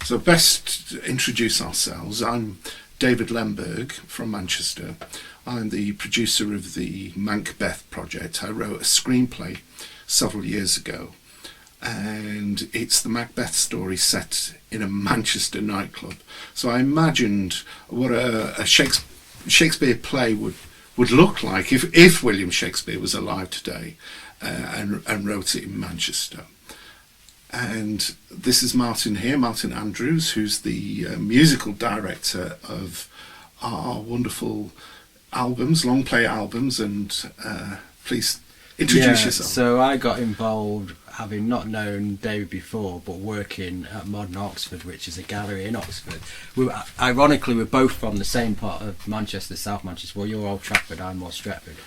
So best introduce ourselves. I'm David Lemberg from Manchester. I'm the producer of the Mancbeth project. I wrote a screenplay several years ago, and it's the Macbeth story set in a Manchester nightclub. So I imagined what a Shakespeare play would look like if William Shakespeare was alive today, and wrote it in Manchester. And this is Martin here, Martin Andrews, who's the musical director of our wonderful albums, long play albums, and please introduce yourself. So I got involved, having not known David before, but working at Modern Oxford, which is a gallery in Oxford. Ironically, we're both from the same part of Manchester, South Manchester. Well, you're Old Trafford, I'm more Stretford.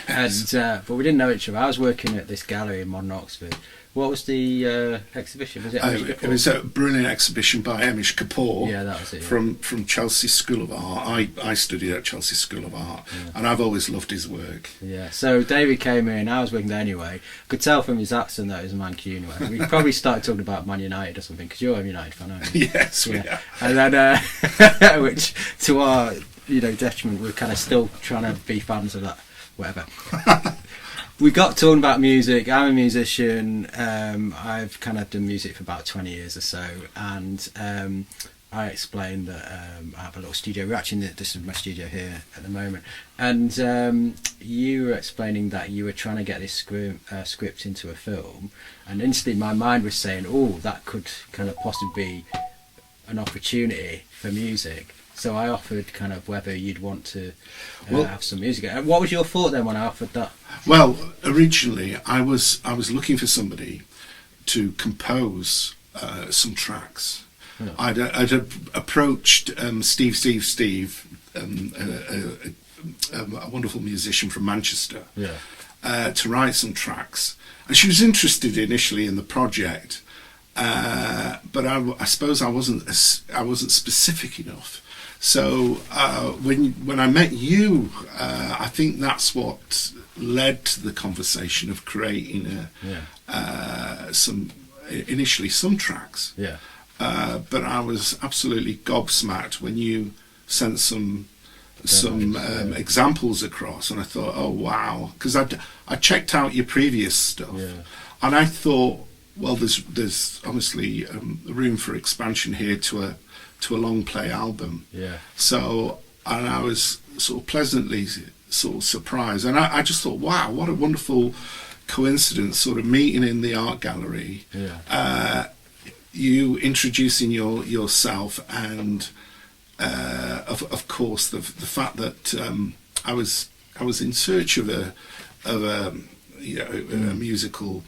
Yes. And but we didn't know each other. I was working at this gallery in Modern Oxford. What was the exhibition? Was it It was a brilliant exhibition by Amish Kapoor. Yeah, that was it. From Chelsea School of Art. I studied at Chelsea School of Art, and I've always loved his work. Yeah, so David came in, I was working there anyway. I could tell from his accent that he was a Mancunian. We probably started talking about Man United or something, because you're a United fan, aren't you? Yes, we are. And then, which to our detriment, we're kind of still trying to be fans of that, whatever. We got talking about music. I'm a musician. I've kind of done music for about 20 years or so, and I explained that I have a little studio. We're actually this is my studio here at the moment, and you were explaining that you were trying to get this script into a film, and instantly my mind was saying, "Oh, that could kind of possibly be an opportunity for music." So I offered kind of whether you'd want to have some music. And what was your thought then when I offered that? Well, originally I was looking for somebody to compose some tracks. Yeah. I'd approached Steve, a wonderful musician from Manchester, to write some tracks, and she was interested initially in the project, but I suppose I wasn't specific enough. So when I met you, I think that's what led to the conversation of creating initially some tracks. Yeah. But I was absolutely gobsmacked when you sent some examples across, and I thought, oh wow, because I checked out your previous stuff, and I thought, well, there's obviously room for expansion here to a long play album. Yeah. So, and I was sort of pleasantly sort of surprised, and I just thought, wow, what a wonderful coincidence, sort of meeting in the art gallery. Yeah. You introducing yourself, and of course the fact that I was in search of a musical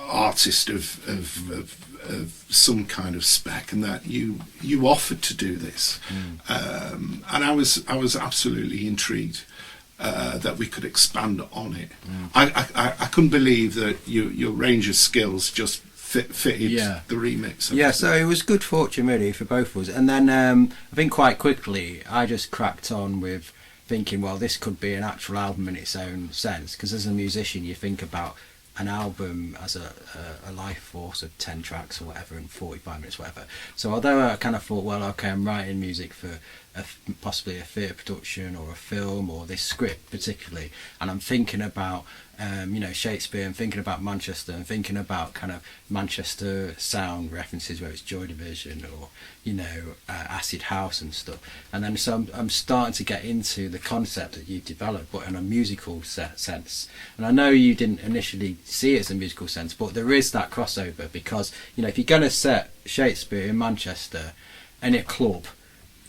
artist of some kind of spec, and that you offered to do this, and I was absolutely intrigued that we could expand on it. I couldn't believe that your range of skills just fitted the remix. So it was good fortune really for both of us, and then I think quite quickly I just cracked on with thinking, well, this could be an actual album in its own sense, because as a musician you think about an album as a life force of 10 tracks or whatever and 45 minutes, whatever. So although I kind of thought, well, okay, I'm writing music for possibly a theatre production or a film or this script particularly, and I'm thinking about Shakespeare, and thinking about Manchester, and thinking about kind of Manchester sound references, where it's Joy Division or acid house and stuff. And then so I'm starting to get into the concept that you've developed, but in a musical sense. And I know you didn't initially see it as a musical sense, but there is that crossover, because if you're going to set Shakespeare in Manchester in a club,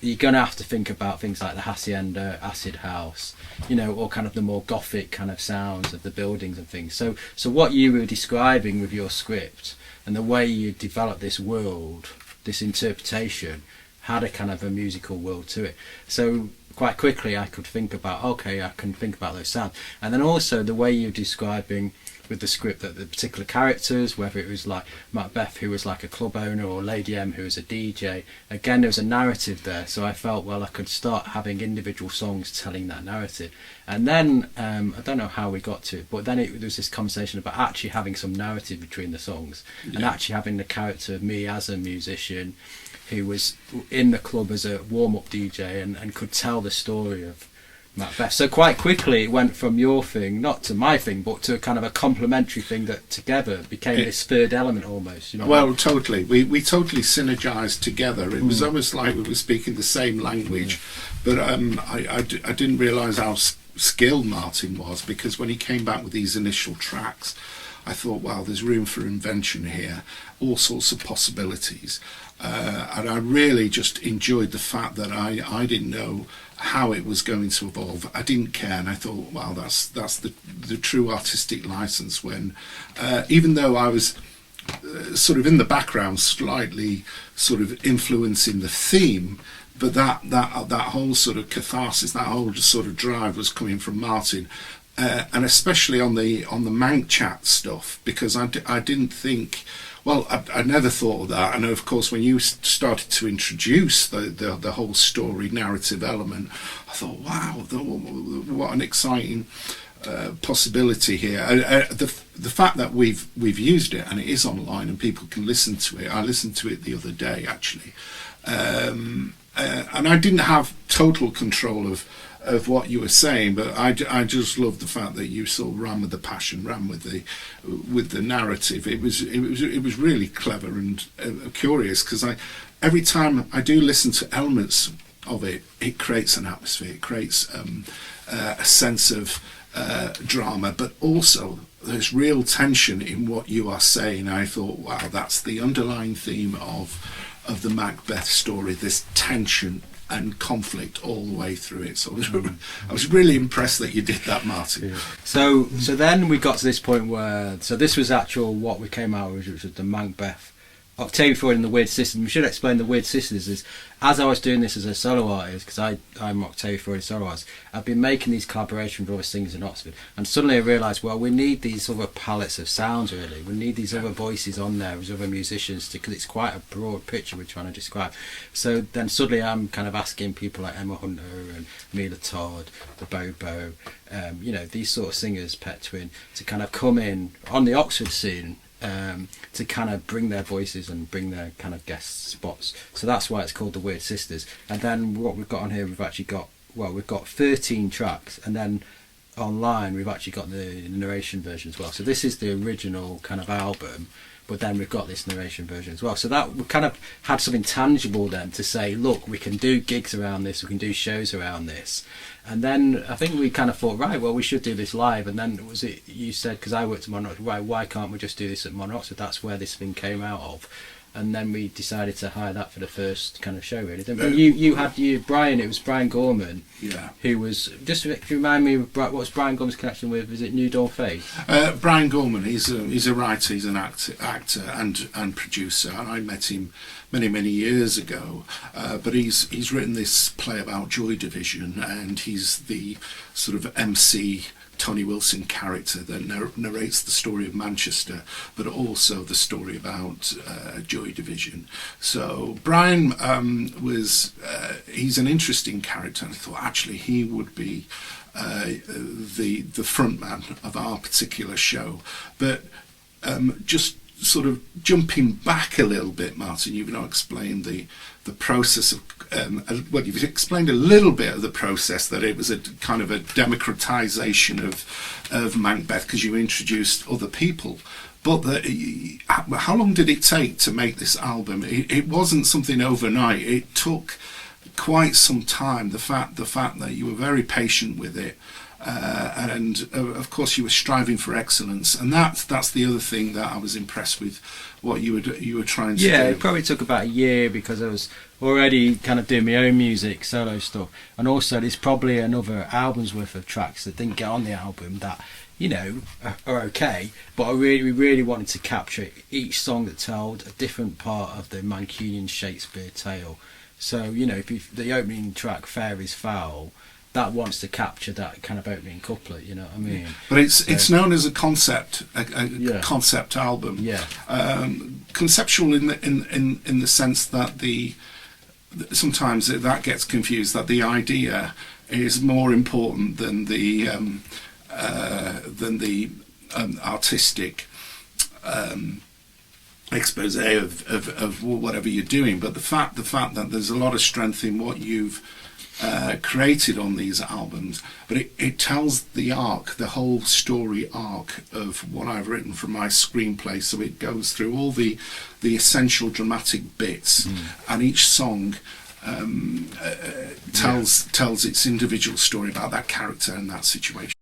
you're going to have to think about things like the hacienda, acid house, or kind of the more gothic kind of sounds of the buildings and things. So what you were describing with your script and the way you developed this world, this interpretation, had a kind of a musical world to it. So quite quickly I could think about, okay, I can think about those sounds. And then also the way you're describing with the script that the particular characters, whether it was like Mancbeth, who was like a club owner, or Lady M, who was a DJ, again there was a narrative there, so I felt, well, I could start having individual songs telling that narrative. And then I don't know how we got to it, but then there was this conversation about actually having some narrative between the songs, and actually having the character of me as a musician who was in the club as a warm-up DJ and could tell the story of Mancbeth. So quite quickly it went from your thing, not to my thing, but to a kind of a complementary thing that together became this third element almost. You know? Well, totally. We totally synergised together. It was almost like we were speaking the same language, but I didn't realise how skilled Martin was, because when he came back with these initial tracks, I thought, wow, there's room for invention here, all sorts of possibilities. And I really just enjoyed the fact that I didn't know how it was going to evolve. I didn't care, and I thought, wow, that's the true artistic license, when even though I was sort of in the background slightly sort of influencing the theme, but that whole sort of catharsis, that whole sort of drive was coming from Martin. And especially on the Manc chat stuff, because I didn't think, well, I never thought of that. And of course, when you started to introduce the whole story narrative element, I thought, wow, what an exciting possibility here. The fact that we've used it and it is online and people can listen to it. I listened to it the other day actually, and I didn't have total control of what you were saying, but I just love the fact that you sort of ran with the passion, ran with the narrative. It was really clever and curious, because every time I do listen to elements of it, it creates an atmosphere, it creates a sense of drama, but also there's real tension in what you are saying. I thought, wow, that's the underlying theme of the Mancbeth story, this tension and conflict all the way through it. So I was really impressed that you did that, Martin. Yeah. So then we got to this point where, so this was what we came out with, which was the Mancbeth Octavia Freud and the Weird Sisters. We should explain the Weird Sisters is, as I was doing this as a solo artist, because I'm Octavia Freud solo artist, I've been making these collaborations with other singers in Oxford, and suddenly I realised, well, we need these other palettes of sounds, really. We need these other voices on there as other musicians, because it's quite a broad picture we're trying to describe. So then suddenly I'm kind of asking people like Emma Hunter and Mila Todd, the Bobo, these sort of singers, Pet Twin, to kind of come in on the Oxford scene, to kind of bring their voices and bring their kind of guest spots. So that's why it's called the Weird Sisters. And then what we've got on here, we've got 13 tracks, and then online we've actually got the narration version as well. So this is the original kind of album, but then we've got this narration version as well. So that we kind of had something tangible then to say, look, we can do gigs around this, we can do shows around this. And then I think we kind of thought, right, well, we should do this live. And then was it you said, because I worked at Monroe, right, why can't we just do this at Monroe? So that's where this thing came out of. And then we decided to hire that for the first kind of show, really. You had Brian, it was Brian Gorman, who was, just to remind me, what was Brian Gorman's connection with, is it New Dawn Faith? Brian Gorman, he's a writer, he's an actor and producer, and I met him many years ago, but he's written this play about Joy Division, and he's the sort of MC Tony Wilson character that narrates the story of Manchester, but also the story about Joy Division. So Brian he's an interesting character, and I thought actually he would be the front man of our particular show. But just sort of jumping back a little bit, Martin, you've now explained the process of you've explained a little bit of the process, that it was a kind of a democratization of Mancbeth because you introduced other people. But how long did it take to make this album? It wasn't something overnight. It took quite some time. The fact that you were very patient with it, and of course you were striving for excellence, and that's the other thing that I was impressed with, what you were trying to do. Yeah, it probably took about a year because I was already kind of doing my own music, solo stuff, and also there's probably another album's worth of tracks that didn't get on the album that are okay, but we really wanted to capture each song that told a different part of the Mancunian Shakespeare tale. So if the opening track "Fair Is Foul," that wants to capture that kind of opening couplet. You know what I mean? But it's known as a concept, Yeah. concept album. Yeah. Conceptual in the sense that sometimes that gets confused, that the idea is more important than the artistic expose of whatever you're doing. But the fact that there's a lot of strength in what you've created on these albums, but it tells the whole story arc of what I've written from my screenplay. So it goes through all the essential dramatic bits, and each song tells its individual story about that character and that situation.